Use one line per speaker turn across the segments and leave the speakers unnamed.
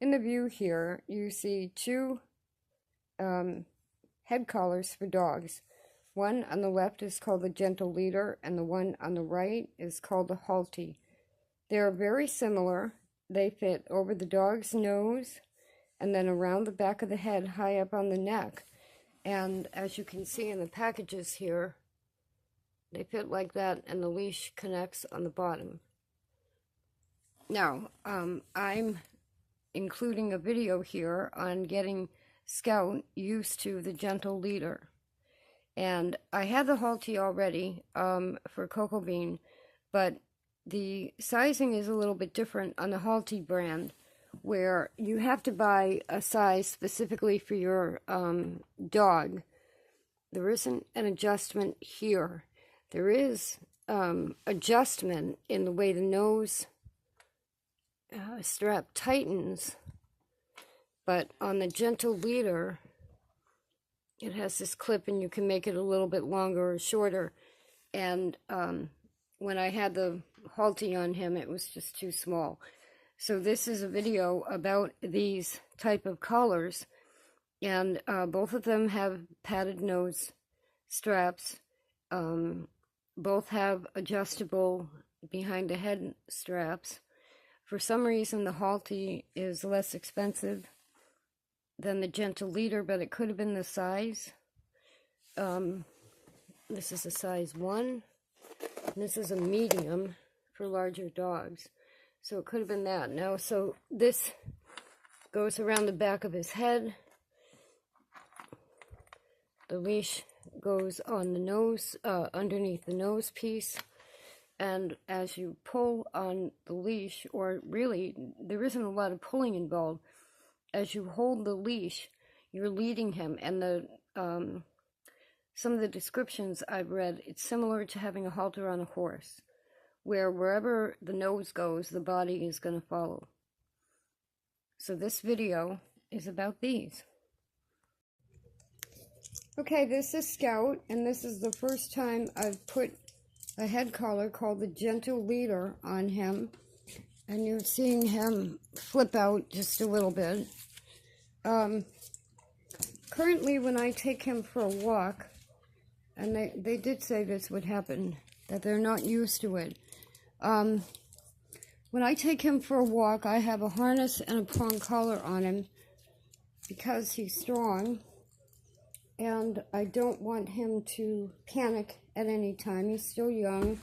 In the view here, you see two head collars for dogs. One on the left is called the Gentle Leader, and the one on the right is called the Halti. They're very similar. They fit over the dog's nose and then around the back of the head, high up on the neck. And as you can see in the packages here, they fit like that, and the leash connects on the bottom. Now, I'm including a video here on getting Scout used to the Gentle Leader. And I had the Halti already for Cocoa Bean, but the sizing is a little bit different on the Halti brand, where you have to buy a size specifically for your dog. There isn't an adjustment here. There is adjustment in the way the nose strap tightens, but on the Gentle Leader, it has this clip and you can make it a little bit longer or shorter. And when I had the Halti on him, it was just too small. So this is a video about these type of collars, and both of them have padded nose straps. Both have adjustable behind the head straps. For some reason, the Halti is less expensive than the Gentle Leader, but it could have been the size. This is a size 1. And this is a medium for larger dogs. So it could have been that. Now, so this goes around the back of his head. The leash goes on the nose, underneath the nose piece. And as you pull on the leash, or really, there isn't a lot of pulling involved. As you hold the leash, you're leading him. And the some of the descriptions I've read, it's similar to having a halter on a horse, where wherever the nose goes, the body is going to follow. So this video is about these. Okay, this is Scout, and this is the first time I've put a head collar called the Gentle Leader on him, and you're seeing him flip out just a little bit. Currently, when I take him for a walk, and they did say this would happen, that they're not used to it. When I take him for a walk, I have a harness and a prong collar on him because he's strong, and I don't want him to panic at any time. He's still young.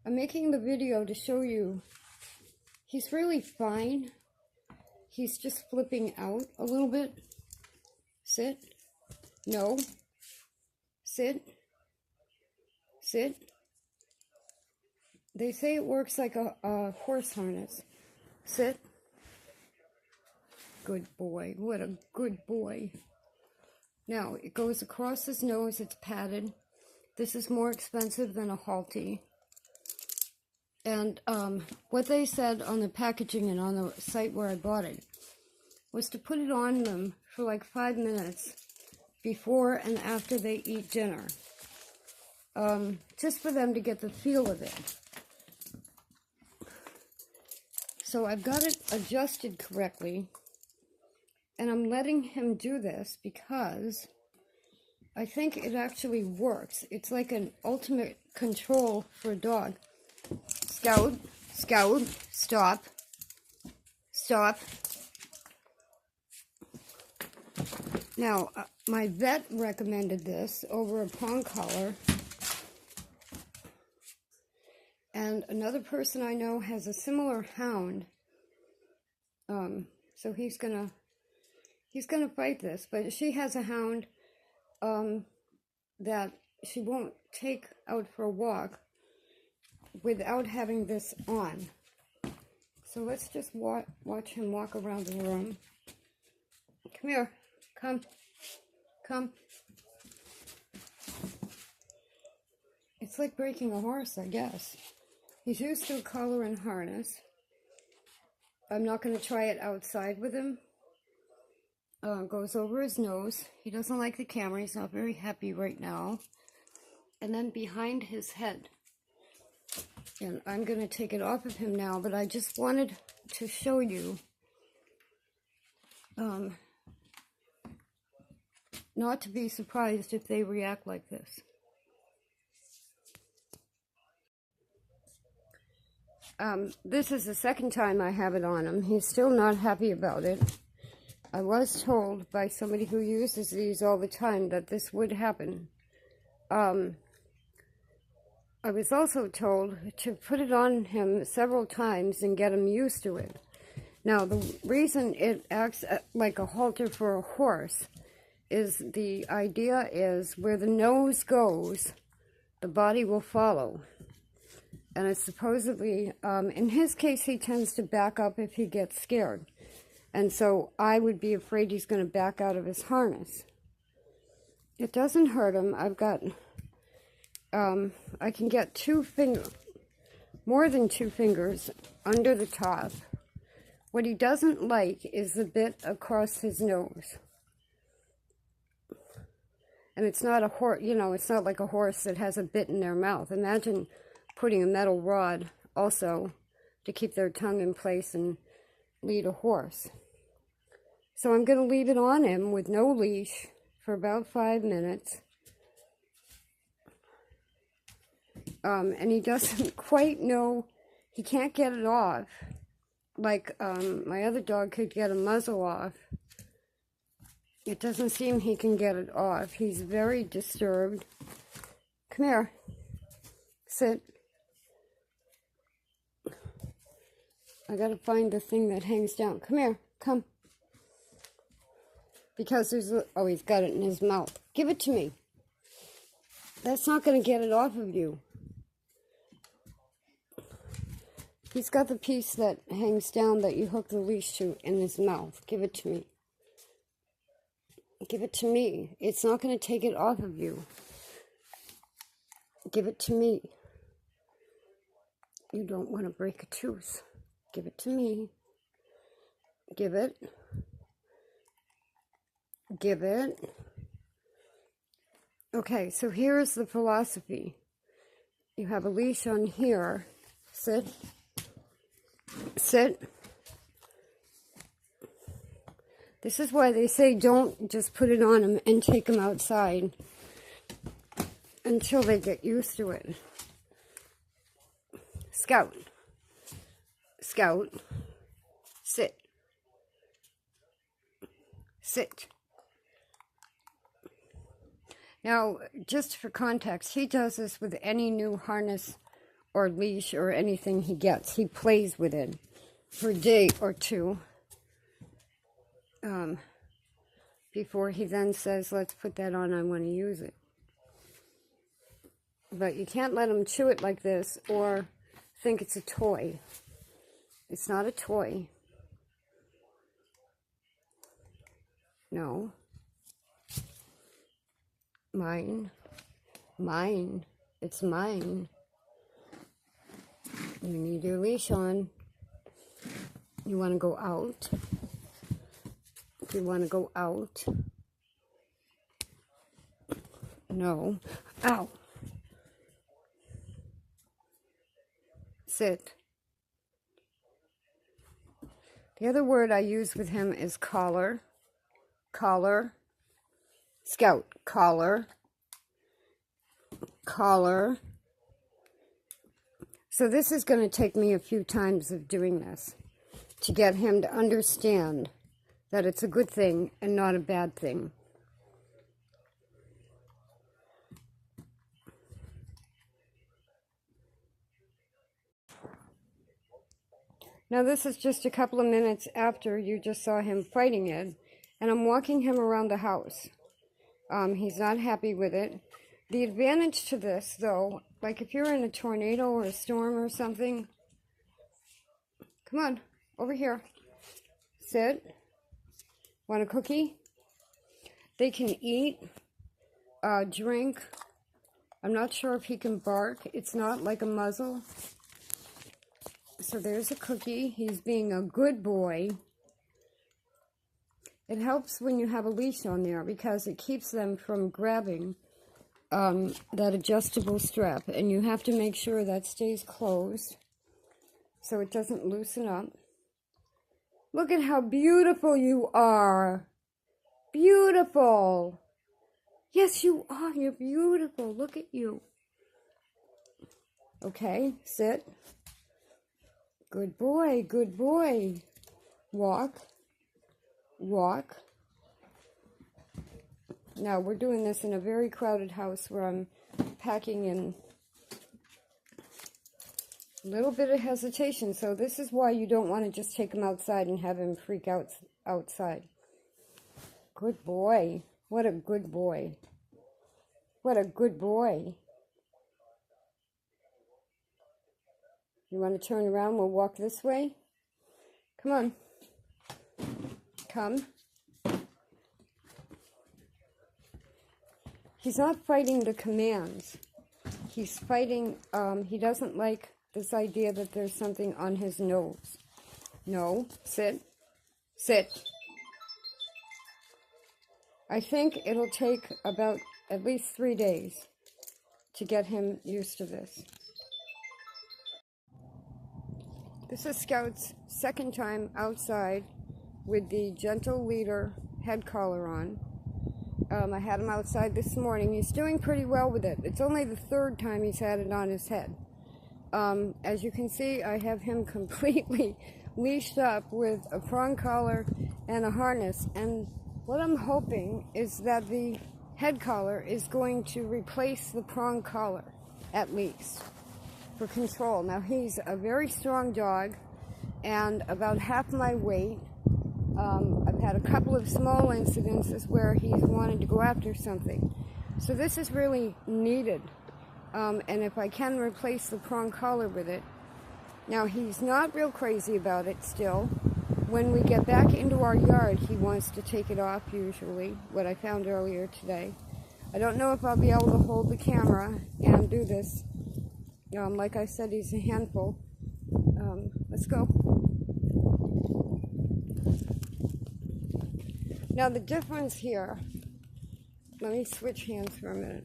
I'm making the video to show you he's really fine. He's just flipping out a little bit. Sit. No. Sit. Sit. They say it works like a horse harness. Sit. Good boy. What a good boy. Now, it goes across his nose. It's padded. This is more expensive than a Halti. And what they said on the packaging and on the site where I bought it was to put it on them for like 5 minutes before and after they eat dinner. Just for them to get the feel of it. So I've got it adjusted correctly, and I'm letting him do this because I think it actually works. It's like an ultimate control for a dog. Scout, Scout, stop, stop. Now, my vet recommended this over a prong collar. And another person I know has a similar hound, so he's gonna fight this. But she has a hound that she won't take out for a walk without having this on. So let's just watch him walk around the room. Come here, come. It's like breaking a horse, I guess. He's used to a collar and harness. I'm not going to try it outside with him. Goes over his nose. He doesn't like the camera. He's not very happy right now. And then behind his head. And I'm going to take it off of him now, but I just wanted to show you not to be surprised if they react like this. This is the second time I have it on him. He's still not happy about it. I was told by somebody who uses these all the time that this would happen. I was also told to put it on him several times and get him used to it. Now, the reason it acts like a halter for a horse is the idea is where the nose goes, the body will follow. And it's supposedly, in his case, he tends to back up if he gets scared. And so I would be afraid he's going to back out of his harness. It doesn't hurt him. I've got, I can get more than 2 fingers under the top. What he doesn't like is the bit across his nose. And it's not a horse, you know, it's not like a horse that has a bit in their mouth. Imagine putting a metal rod also to keep their tongue in place and lead a horse. So I'm going to leave it on him with no leash for about 5 minutes. And he doesn't quite know, he can't get it off like my other dog could get a muzzle off. It doesn't seem he can get it off. He's very disturbed. Come here. Sit. I gotta find the thing that hangs down. Come here. Come. Because there's a... Oh, he's got it in his mouth. Give it to me. That's not gonna get it off of you. He's got the piece that hangs down that you hook the leash to in his mouth. Give it to me. Give it to me. It's not going to take it off of you. Give it to me. You don't want to break a tooth. Give it to me. Give it. Give it. Okay, so here's the philosophy. You have a leash on here. Sit. Sit. This is why they say don't just put it on them and take them outside until they get used to it. Scout. Scout. Sit. Sit. Now, just for context, he does this with any new harness or leash or anything he gets. He plays with it for a day or two. Before he then says, let's put that on, I want to use it. But you can't let him chew it like this or think it's a toy. It's not a toy. No. Mine. Mine. It's mine. You need your leash on. You want to go out. If you want to go out. No. Ow. Sit. The other word I use with him is collar. Collar. Scout. Collar. Collar. So this is going to take me a few times of doing this to get him to understand that it's a good thing and not a bad thing. Now this is just a couple of minutes after you just saw him fighting it, and I'm walking him around the house. He's not happy with it. The advantage to this, though, like if you're in a tornado or a storm or something, come on, over here, sit. Want a cookie? They can eat, drink. I'm not sure if he can bark. It's not like a muzzle. So there's a cookie. He's being a good boy. It helps when you have a leash on there because it keeps them from grabbing that adjustable strap, and you have to make sure that stays closed so it doesn't loosen up. Look at how beautiful you are. Beautiful. Yes, you are. You're beautiful. Look at you. Okay, sit. Good boy, good boy. Walk. Walk. Now, we're doing this in a very crowded house where I'm packing in a little bit of hesitation. So this is why you don't want to just take him outside and have him freak out outside. Good boy. What a good boy. What a good boy. You want to turn around? We'll walk this way. Come on. Come. He's not fighting the commands. He's fighting, he doesn't like this idea that there's something on his nose. No, sit, sit. I think it'll take about at least 3 days to get him used to this. This is Scout's second time outside with the gentle leader head collar on. I had him outside this morning. He's doing pretty well with it. It's only the third time he's had it on his head. As you can see, I have him completely leashed up with a prong collar and a harness. And what I'm hoping is that the head collar is going to replace the prong collar, at least, for control. Now, he's a very strong dog and about half my weight. I've had a couple of small incidences where he's wanted to go after something. So this is really needed. And if I can replace the prong collar with it. Now, he's not real crazy about it still. When we get back into our yard, he wants to take it off usually, what I found earlier today. I don't know if I'll be able to hold the camera and do this. Like I said, he's a handful. Let's go. Now the difference here, let me switch hands for a minute.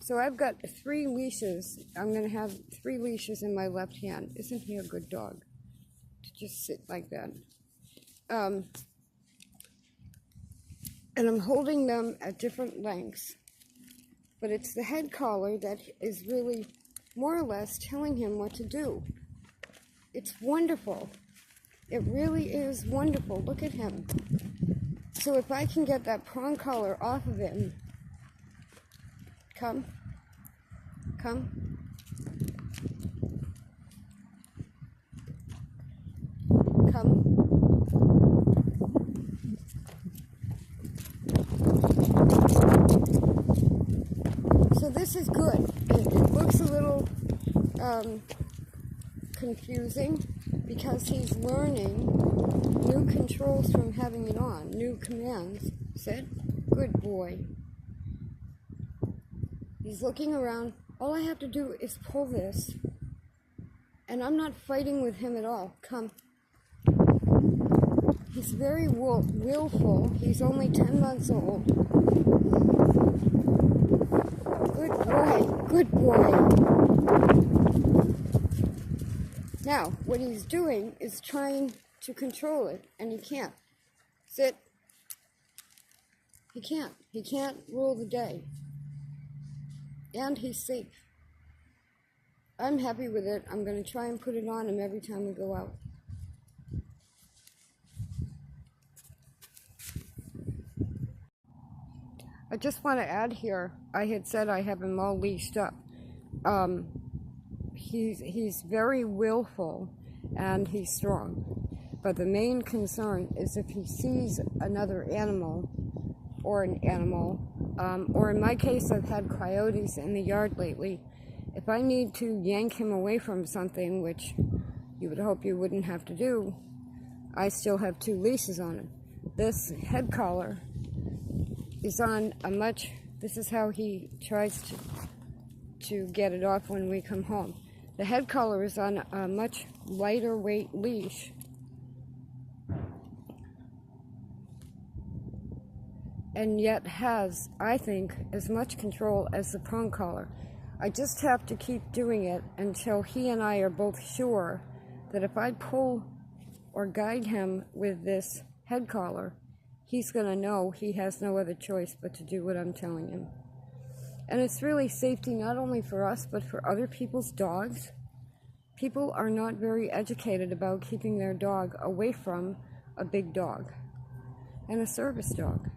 So I've got 3 leashes. I'm going to have 3 leashes in my left hand. Isn't he a good dog to just sit like that? And I'm holding them at different lengths. But it's the head collar that is really more or less telling him what to do. It's wonderful. It really is wonderful. Look at him. So if I can get that prong collar off of him, come, come, come. So this is good. It looks a little confusing because he's learning new controls from having it on, new commands. Sit. Good boy. He's looking around. All I have to do is pull this, and I'm not fighting with him at all. Come. He's very willful. He's only 10 months old. Good boy. Good boy. Now, what he's doing is trying to control it, and he can't. Sit. He can't. He can't rule the day. And he's safe. I'm happy with it. I'm going to try and put it on him every time we go out. I just want to add here, I had said I have him all leashed up. He's very willful and he's strong. But the main concern is if he sees another animal, or an animal, or in my case I've had coyotes in the yard lately. If I need to yank him away from something, which you would hope you wouldn't have to do, I still have 2 leashes on him. This head collar is on a much, this is how he tries to get it off when we come home. The head collar is on a much lighter weight leash. and yet has, I think, as much control as the prong collar. I just have to keep doing it until he and I are both sure that if I pull or guide him with this head collar, he's going to know he has no other choice but to do what I'm telling him. And it's really safety not only for us, but for other people's dogs. People are not very educated about keeping their dog away from a big dog and a service dog.